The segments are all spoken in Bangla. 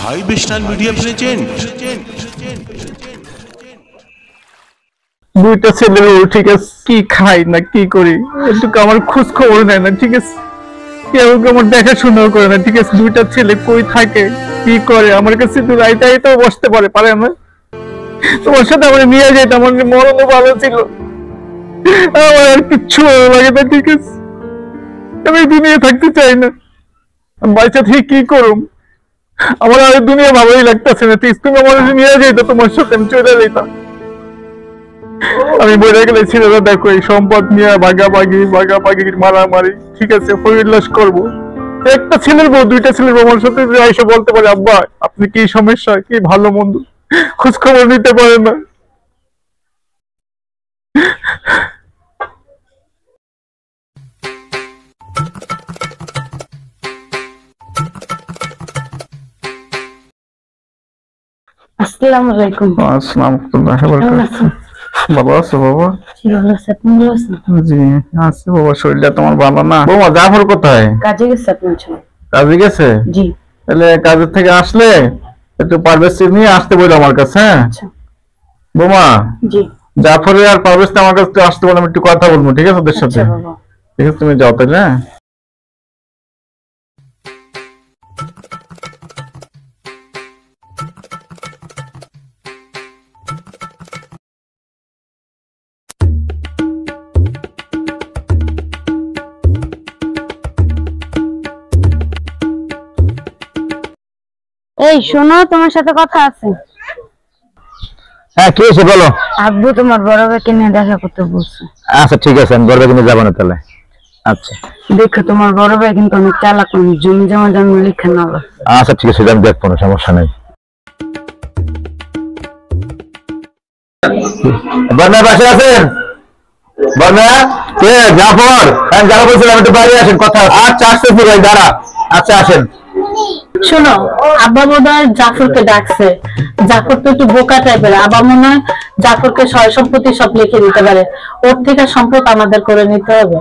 ভাই বিশাল মিডিয়া প্রেজেন্ট দুইটা ছেলের ঠিক আছে, কি খাই না কি করি একটু আমার খোঁজ খবর নেয় না, ঠিক আছে, কেউ আমার দেখাশোনাও করে না, ঠিক আছে। দুইটা ছেলে কই থাকে কি করে আমার কাছে তো রাইতাও বসতে পারে না। তোমার সাথে আমার নিয়ে যেত, আমার মরণও ভালো ছিল, আমার আর কিচ্ছু ভালো লাগে না, ঠিক আছে। আমি দুনিয়া থাকতে চাই না, বাচ্চা থেকে কি করুম, আমার আর দুনিয়া ভালোই লাগতেছে না, ঠিক তুমি আমার নিয়ে যেত, তোমার সাথে আমি চলে যেতাম। আমি বলে গেলে ছেলেরা দেখো এই সম্পদ নিয়ে ভাগাভাগি মারামারি, ঠিক আছে, পরিলাস করবো। একটা ছেলের বউ দুইটা ছেলের বউ আমার সাথে এসে বলতে পারে আব্বা আপনি কি সমস্যা কি ভালো মন্দ খোঁজ খবর নিতে পারে না। আসসালামু আলাইকুম। আসসালামু আলাইকুম। ভালো আছো বাবা? জি আছি বাবা, শরীরটা তোমার ভালো না? বৌমা জাফর কোথায়? কাজে গেছে আপনার ছেলে। কাজে গেছে? জি। তাহলে কাজের থেকে আসলে একটু পারভেজ নিয়ে আসতে বলো আমার কাছে। হ্যাঁ বৌমা। জি। জাফরের আর পারভেজ আমার কাছে আসতে বলো, আমি একটু কথা বলবো, ঠিক আছে ওদের সাথে। ঠিক আছে তুমি যাও তাহলে। হ্যাঁ এই শোনো, তোমার সাথে কথা আছে। হ্যাঁ কি হয়েছে বলো। আব্বু তোমার বড় ভাইকে নিয়ে দেখা করতে বলছে। আচ্ছা ঠিক আছে, আমি বড় ভাইকে নিয়ে যাবো না তাহলে। আচ্ছা দেখো তোমার বড় ভাই কিন্তু অনেক চালাক, জমি জমা জন্ম লিখে নেবে। আচ্ছা ঠিক আছে, আমি দেখবো না, সমস্যা নেই। বর্ণা বাসে আছেন? বর্ণা কে? জাফর। আমি যাবো বলছিলাম, একটু বাইরে আসেন কথা। আচ্ছা আসতেছি ভাই, দাঁড়া। আচ্ছা আসেন। শোনো, আব্বা বোধহয় জাফরকে ডাকছে। জাফর তো একটু বোকা টাইপের, আব্বা মনে হয় জাফরকে সয় সম্পত্তি সব লিখে দিতে পারে, ওর থেকে সম্পদ আমাদের করে নিতে হবে।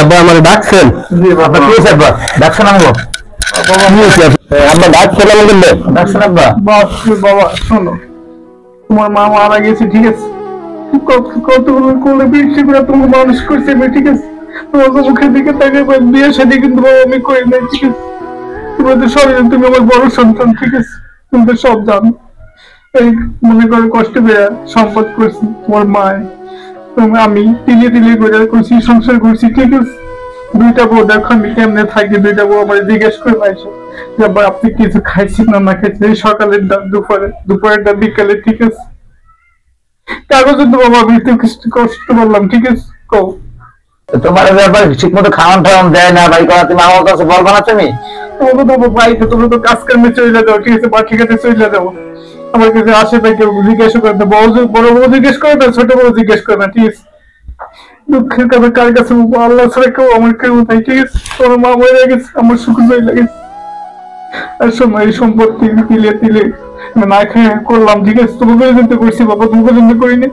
আব্বা আমার ডাকছেন? আব্বা কি হয়েছে? আব্বা ডাকছেন? আমাকে আব্বা ডাকছেন? আমাকে ডাকছেন আব্বা? বাবা শোনো, তোমার মা মারা গেছে, ঠিক আছে, কতগুলো কোলে বৃষ্টি করে তোমার মানুষ করছে, ঠিক আছে, তোমার মুখের দিকে তাকে বিয়ে শাদী কিন্তু বাবা আমি করি নাই, ঠিক আছে, তোমাদের শরীরে তুমি আমার বড় সন্তান, ঠিক আছে, তুমি তো সব জানো। এই মনে করো কষ্ট পেয়ে সম্পদ করছি তোমার মায়, আমি তিলে করে করছি, সংসার করছি, ঠিক আছে। দুইটা বউ দেখো আমি কেমনে থাকি, দুইটা বউ আমার জিজ্ঞেস করে পাইছো যে আপনি কিছু খাইছেন না খাইছেন, সকালের ডাল দুপুরের ডাল বিকালে, ঠিক আছে। কাগজে তো বাবা আমি তো কষ্ট করলাম, ঠিক আছে। কও তোমার ব্যাপার ঠিক মতো খাওয়ান টাওয়ান দেয় না ভাই, তুমি আমার কাছে বলবো না, তুমি তোমাকে তো ভাই তুমি তো কাজ কর্মে চলে যাও, ঠিক আছে, বাকি কাছে চলে যাবো, আমার কাছে আসে না কেউ, জিজ্ঞেস করে না, বড় বউ জিজ্ঞেস করে না, ছোট বউ জিজ্ঞেস করে না, ঠিক আছে। দুঃখের কথা কার কাছে আল্লাহ ছাড়া কেউ আমার কেউ নাই, ঠিক আছে। তোমার মা মরে গেছে, আমার সুখ জয় লাগেছে, আর সময় এই সম্পত্তি তিলে না খেয়ে করলাম, ঠিক আছে। তোমাকে পর্যন্ত করছি বাবা, তুমি পর্যন্ত করিনি।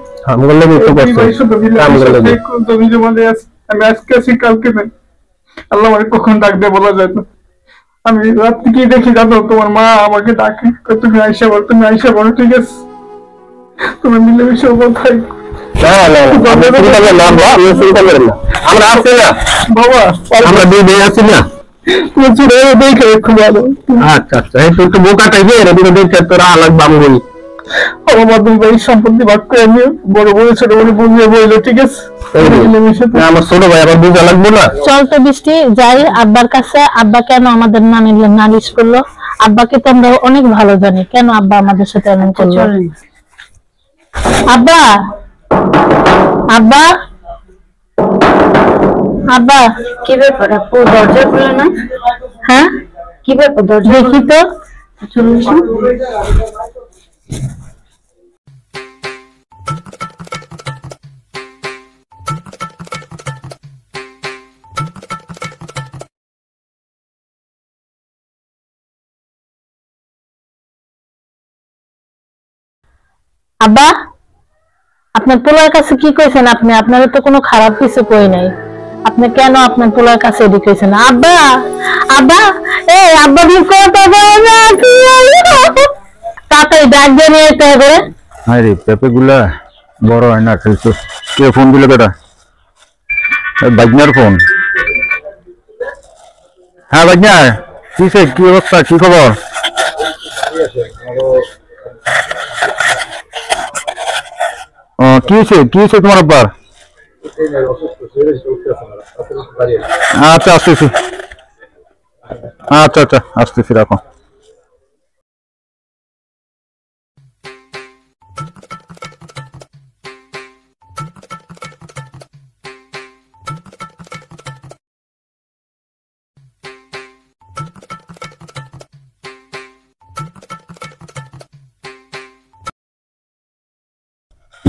জমি জমা দিয়ে আছে, আমি আজকে আছি কালকে নেই, আল্লাহ আমার কখন ডাক দেয় বলা যায় না। আমি রাত্রি কি দেখি জানো, তোমার মা আমাকে ডাকে, তুমি আইসা বলো, তুমি আইসা বলো, ঠিক আছে, তুমি মিলেমিশে কোথায় আমরা আছি না বাবা, আমরা দুই ভাই আছি না, দেখে একটু ভালো। আচ্ছা আচ্ছা, একটু বোকা টাইপের দেখে তোরা আলাগ বাবু বলি আমার দুই ভাই সম্পত্তি ভাগ করে আমি বড় বড় ছোট বড় বুঝিয়ে বললো, ঠিক আছে। আমার ছোট ভাই আবার বুঝা লাগবো না। চল তো বৃষ্টি যাই আব্বার কাছে, আব্বা কেন আমাদের নামে নালিশ করলো, আব্বাকে তো আমরা অনেক ভালো জানি, কেন আব্বা আমাদের সাথে এমন করলো। আব্বা আব্বা আব্বা কি ব্যাপার আপু, দরজা খুলে না? হ্যাঁ কি ব্যাপার, দরজা দেখি তো। চলুন আব্বা, আপনার পোলার কাছে কি কইছেন? আপনি আপনারা তো কোনো খারাপ কিছু কই নাই, আপনি কেন আপনার পোলার কাছে এদিকে কইছেন? আব্বা, আব্বা, এই আব্বা কি করতে পারে? তাড়াতাড়ি ডাক দিয়ে নিয়ে যেতে হবে। আরে পেঁপে গুলা বড় হয় না, খেলছো। কে ফোন দিল? কেটা? বাজনার ফোন। হ্যাঁ বাজনা, কি অবস্থা, কি খবর? কি হয়েছে তোমার আব্বার? আচ্ছা আসতেছি, আচ্ছা আসতেছি, রাখো।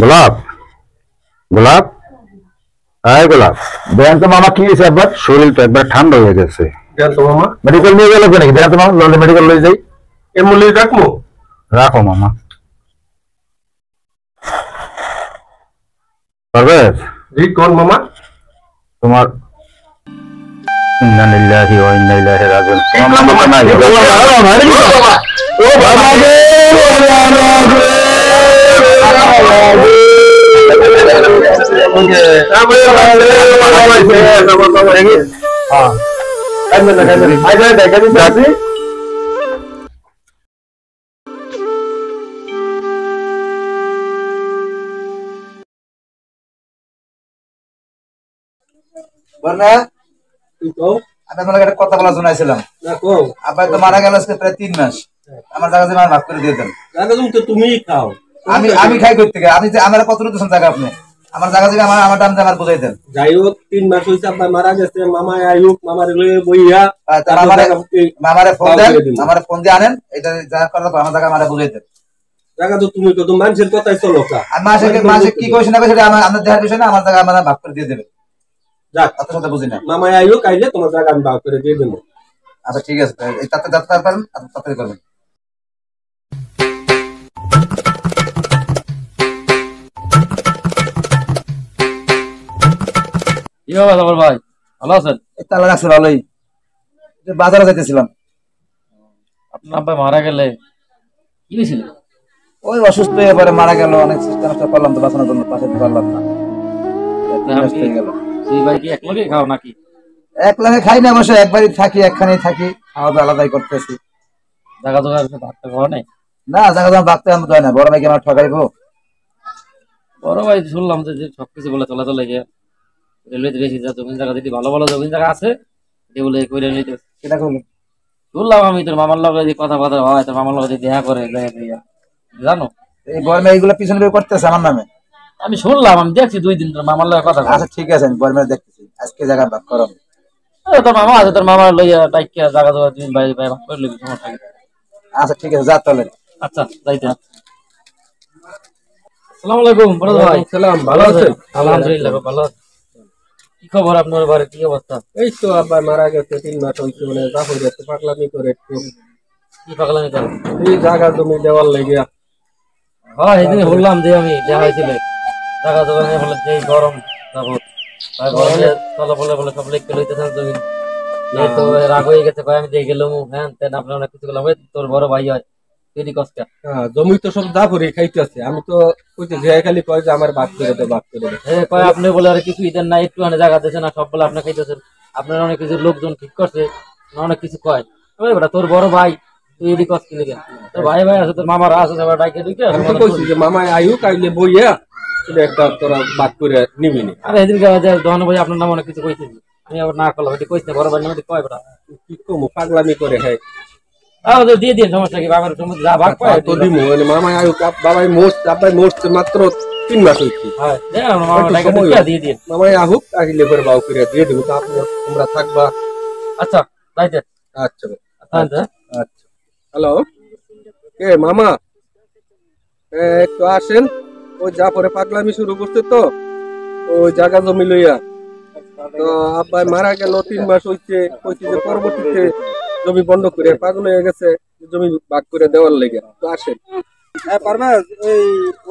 গোলাপ, গোলাপ, গোলাপ, দেন তো মামা, কি হয়েছে আব্বার? শরীরটা একবার ঠান্ডা হয়ে গেছে। দেন তো মামা, মেডিকেল নিয়ে গেল নাকি? দেন তো মামা, মেডিকেল লয়ে যাই। এমনি রাখবো? রাখো মামা। পারভেজ, কোন মামা? তোমার ইন্না লিল্লাহি ওয়া ইন্না ইলাইহি রাজিউন। কথা বলার জন্য আসছিলাম। আব্বা তো মারা গেল আজকে প্রায় 3 মাস। আমার জায়গা জমি মাফ করে দিয়ে দেন। তুমি খাও, আমি খাই করতে গিয়ে আপনি আমার কত দিচ্ছেন জায়গা? আপনি আমার জায়গা জমি আমার দাম আমার বুঝাই দেন। যাই হোক 3 মাস হয়েছে আব্বা মারা গেছে, মামা আয়ুক মামার বইয়া মামারে ফোন দিয়ে আনেন, এটা যা করার আমার জায়গা আমার বুঝাই দেন। জায়গা তো তুমি কত মানুষের কথাই চলো, মাসে কি কইছ না সেটা আমার দেখার বিষয় না, আমার জায়গা আমার ভাগ করে দিয়ে দেবে। যাক, অত কথা বুঝি না। মামা আয়ুক আইলে তোমার জায়গা আমি ভাগ করে দিয়ে দেবো। আচ্ছা ঠিক আছে, তাতে যাতে পারেন তাড়াতাড়ি করবেন। কি হবে তোমার ভাই, ভালো আছেন? তাহলে রাখছে ভালোই, বাজারে যাইতেছিলাম। আপনার আব্বা মারা গেলে কি হয়েছিল? ওই অসুস্থ হয়ে পরে মারা গেল, অনেক চেষ্টা করলাম তো বাঁচানোর জন্য, বাঁচাতে পারলাম না। দুই ভাই কি এক লগে খাও নাকি? এক লাখে খাই না, বসে একবারই থাকি, একখানে থাকি, খাওয়া দাওয়া আলাদাই করতেছি। জায়গা জোগাড় ভাগটা খাওয়া নেই? না, জায়গা জমা ভাগতে আমি হয় না, বড় ভাইকে আমার ঠকাইবো। বড় ভাই শুনলাম যে সবকিছু বলে চলাচলে গিয়ে রেলওয়েতে বেশি জমিন জায়গা, যদি ভালো ভালো জমিন জায়গা আছে এগুলো করে নিতে। সেটা করলো শুনলাম আমি তোর মামার লগে যে কথা কথা হয়, তোর মামার লগে দেখা করে জানো, এই বড় ভাই এগুলো পিছনে করতেছে আমার নামে। আমি শুনলাম, আমি দেখছি 2 দিন তোর মামার লগে কথা। আচ্ছা ঠিক আছে, আমি বড় ভাই দেখতেছি, আজকে জায়গা ভাগ করো। তোর মামা আছে, তোর মামার লইয়া টাইকা জায়গা জোগাড় দিন ভাই ভাই ভাগ করে লবি, সমস্যা কি? আচ্ছা ঠিক আছে, যা তাহলে। আচ্ছা যাইতে। আসসালামু আলাইকুম বড় ভাই। সালাম, ভালো আছেন? আলহামদুলিল্লাহ ভালো আছি। কি খবর আপনার বাড়ি, কি অবস্থা? এই তো আব্বা মারা গেছে 3 মাস হয়েছে, মানে জাফর গেছে পাগলামি করে একটু। কি পাগলামি করে? এই জায়গা জমি দেওয়ার লাগিয়া। হ্যাঁ সেদিন বললাম যে আমি দেখা হয়েছিল জায়গা জমি বলে যে গরম তারপর গরমে চলো বলে বলে সব লিখতে লইতেছেন জমি। এই তো রাগ হয়ে গেছে, কয় আমি দিয়ে গেলাম হ্যাঁ তেন আপনার অনেক কিছু করলাম, তোর বড় ভাই হয় তুই কষ্ট। হ্যাঁ জমি তো সব জাফরই খাইতেছে, আমি তো কইতে যে খালি কয় যে আমার ভাগ করে দে, ভাগ করে দে। কয় আপনি বলে আর কিছু ইদেন না, একটু জায়গা দিয়েছেন না, সব বলে আপনি খাইতেছেন, আপনার অনেক কিছু লোকজন ঠিক করছে, অনেক কিছু কয়। বেটা তোর বড় ভাই তুই এদিকে কষ্ট কিনে গেল, তোর ভাই ভাই আছে, তোর মামারা আছে, সবাই ডাইকে ঢুকে। আমি তো কইছি যে মামা আয়ুক আইলে বইয়া সেটা একটা তোরা ভাগ করে নিবি নি। আরে এদিকে দহন ভাই আপনার নাম অনেক কিছু কইতেছি, আমি আবার না করলাম, এটি কইছে বড় ভাই নাম কয় বেটা কি কম পাগলামি করে। হ্যাঁ দিয়ে দিন, সমস্যা কি? বাবার সময় যা ভাগ পায় তো দিমু, মানে মামা আয়ুক বাবাই মোস্ট মাত্র 3 মাস হইছে। হ্যাঁ দিয়ে দিন। মামা আহুক আইলে পরে বাউ করে দিয়ে দেবো, তো আপনি তোমরা থাকবা। আচ্ছা যাইতে। আচ্ছা আচ্ছা আচ্ছা। হ্যালো। কে মামা একটু আসেন, ওই জাফরে পাগলামি শুরু করছে তো ওই জায়গা জমি লইয়া। তো আব্বাই মারা গেল 3 মাস হইছে, কইছে যে পরবর্তীতে জমি বন্ধ করে পাগল হয়ে গেছে, জমি ভাগ করে দেওয়ার লেগে। তো আসেন। হ্যাঁ পারভেজ, ওই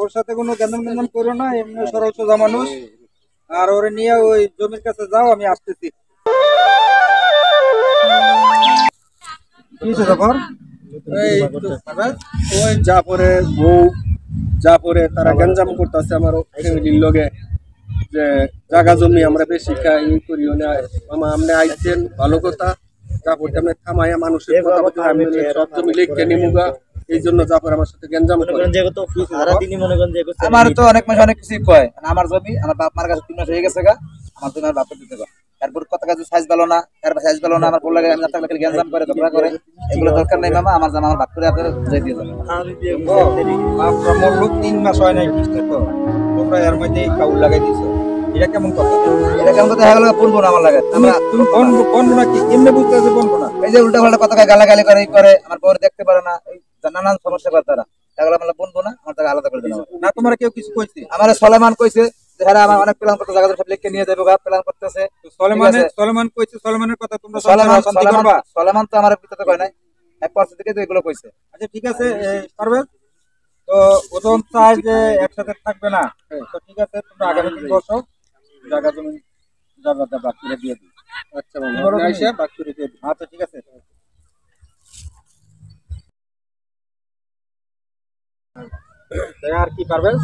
ওর সাথে কোনো গেন্দাম করো না, এমনি সরল সোজা মানুষ। আর ওরে নিয়ে ওই জমির কাছে যাও, আমি আসতেছি। কি হয়েছে জাফর? এই তো পারভেজ, ওই জাফরে বউ জাফরে তারা গঞ্জাম করতেছে আমার ফ্যামিলির লগে, যে জায়গা জমি আমরা বেশি খাই ই করিও না। মামা আপনি আইছেন ভালো কথা, জাফর আপনি থামাইয়া মানুষের কথা বলতে আমি সব জমি লিখে নিমুগা, এই জন্য জাফর আমার সাথে গঞ্জাম করে। আমার তো অনেক মাস অনেক কিছু কয়, আমার জমি আমার বাপ মার কাছে 3 মাস হয়ে গেছে গা, আমার জমি আমার বাপকে দিতে গা। তারপর কথা কাজে সাইজ ভালো না, তারপর সাইজ ভালো না, আমার বললে আমি না থাকলে গঞ্জাম করে ঝগড়া করে, এগুলো দরকার নাই মামা। আমার জামা আমার বাপ করে আপনার বুঝাই দিয়ে যাবেন। আপনার মূল্য 3 মাস হয় নাই কিস্তি, তো তোমরা এর মধ্যে কাউল লাগাই দিছো, এটা কেমন কথা? এটা কেমন কথা? দেখা গেল বলবো না আমার লাগে, তুমি বলবো না কি কেমনে বুঝতে আছে বলবো না? এই যে উল্টা পাল্টা কথা গালাগালি করে করে আমার বউরে দেখতে পারে না, এই নানান সমস্যা করে তারা, তাহলে আমরা বলবো না, আমার তাকে আলাদা করে দিলাম না। তোমার কেউ কিছু কইছে? আমার সলেমান কইছে যে হ্যাঁ আমার অনেক প্ল্যান করতে, জায়গা সব লিখে নিয়ে যাবো, প্ল্যান করতেছে। সলেমান কইছে, সলেমানের কথা তোমরা সলেমান তো আমার ভিতরে কয় নাই, 1% থেকে তো এগুলো কইছে। আচ্ছা ঠিক আছে পারভেজ, তো ওজন চাই যে একসাথে থাকবে না, তো ঠিক আছে তোমরা আগামী দিন বসো, জায়গা জমি জায়গাটা বাক করে দিয়ে দিই। আচ্ছা মামা আইসা ভাগ করে দিয়ে দিন। আচ্ছা ঠিক আছে। আর কি পারবেন?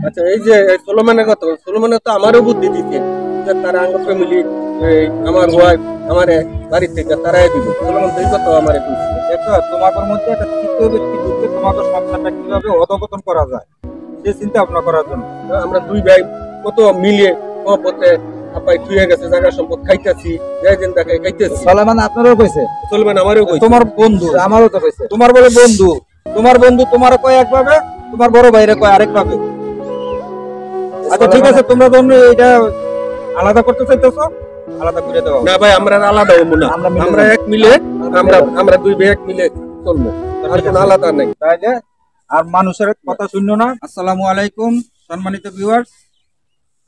আচ্ছা এই যে সোলোমানের কথা, সোলোমানের তো আমারও বুদ্ধি দিতে যে তারা আমার ফ্যামিলি আমার ওয়াইফ আমার বাড়ি থেকে তারাই দিব। সোলোমান তো এই কথা আমার দেখো তোমাদের মধ্যে একটা তৃতীয় ব্যক্তি ঢুকতে তোমাদের সংসারটা কিভাবে অধপতন করা যায় সে চিন্তা ভাবনা করার জন্য আমরা দুই ভাই কত মিলিয়ে মহব্বতে আপাই থুয়ে গেছে, জায়গা সম্পদ খাইতেছি, খাইতেছি। সলেমান আপনারও কইছে, সোলোমান আমারও কইছে, তোমার বন্ধু আমারও তো কইছে। তোমার বলে বন্ধু, তোমার বন্ধু তোমার কয় একভাবে, তোমার বড় ভাইরে কয় আরেক ভাবে। আচ্ছা ঠিক আছে, তোমরা যখন এটা আলাদা করতে চাইতেছো আলাদা করে দাও। না ভাই আমরা আলাদা হবো না, আমরা এক মিলে আমরা দুই ভাই এক মিলে চলবো, আর কোনো আলাদা নাই। তাইলে আর মানুষের কথা শুনলো না। আসসালামু আলাইকুম সম্মানিত ভিউয়ার্স,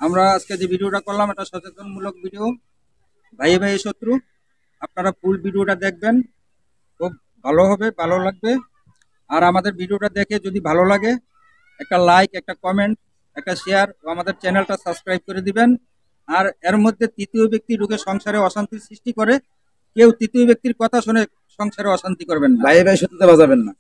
আমরা আজকে যে ভিডিওটা করলাম এটা সচেতনমূলক ভিডিও, ভাই ভাই শত্রু। আপনারা ফুল ভিডিওটা দেখবেন, খুব ভালো হবে, ভালো লাগবে। আর আমাদের ভিডিওটা দেখে যদি ভালো লাগে একটা লাইক, একটা কমেন্ট, একটা শেয়ার ও আমাদের চ্যানেলটা সাবস্ক্রাইব করে দিবেন। আর এর মধ্যে তৃতীয় ব্যক্তি ঢুকে সংসারে অশান্তি সৃষ্টি করে, কেউ তৃতীয় ব্যক্তির কথা শুনে সংসারে অশান্তি করবেন না, ভাই ভাই শত্রুতা বাজাবেন না।